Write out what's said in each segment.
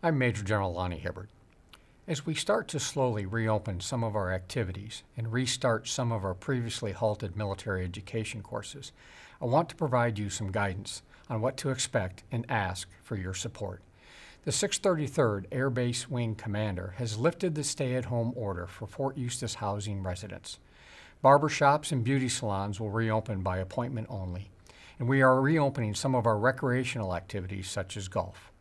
I'm Major General Hibbard. As we start to slowly reopen some of our activities and restart some of our previously halted military education courses, I want to provide you some guidance on what to expect and ask for your support. The 633rd Air Base Wing Commander has lifted the stay-at-home order for Fort Eustis housing residents. Barbershops and beauty salons will reopen by appointment only, and we are reopening some of our recreational activities such as golf.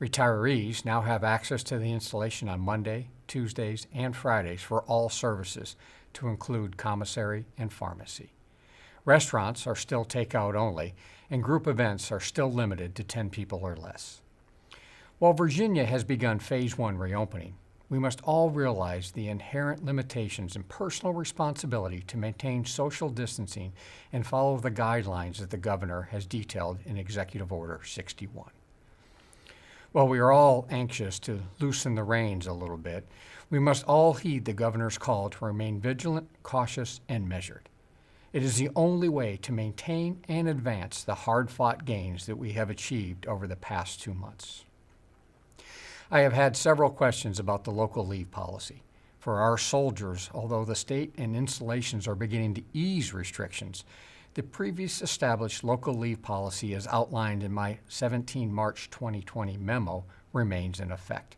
Retirees now have access to the installation on Monday, Tuesdays, and Fridays for all services, to include commissary and pharmacy. Restaurants are still takeout only, and group events are still limited to 10 people or less. While Virginia has begun Phase 1 reopening, we must all realize the inherent limitations and personal responsibility to maintain social distancing and follow the guidelines that the governor has detailed in Executive Order 61. While we are all anxious to loosen the reins a little bit, we must all heed the governor's call to remain vigilant, cautious, and measured. It is the only way to maintain and advance the hard-fought gains that we have achieved over the past 2 months. I have had several questions about the local leave policy. For our soldiers, although the state and installations are beginning to ease restrictions, the previous established local leave policy as outlined in my 17 March 2020 memo remains in effect.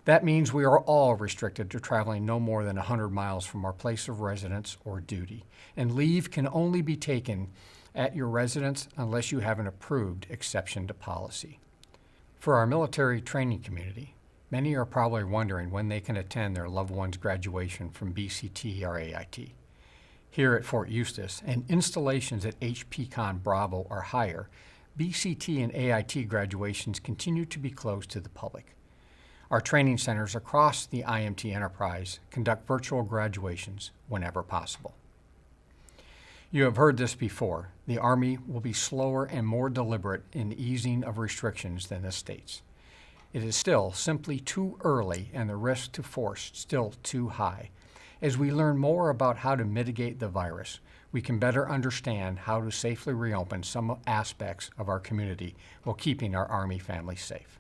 That means we are all restricted to traveling no more than 100 miles from our place of residence or duty, and leave can only be taken at your residence unless you have an approved exception to policy. For our military training community, many are probably wondering when they can attend their loved one's graduation from BCT or AIT. Here at Fort Eustis, and installations at HPCon Bravo or higher, BCT and AIT graduations continue to be closed to the public. Our training centers across the IMT enterprise conduct virtual graduations whenever possible. You have heard this before. The Army will be slower and more deliberate in easing of restrictions than the states. It is still simply too early and the risk to force still too high. As we learn more about how to mitigate the virus, we can better understand how to safely reopen some aspects of our community while keeping our Army families safe.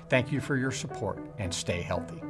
Thank you for your support, and stay healthy.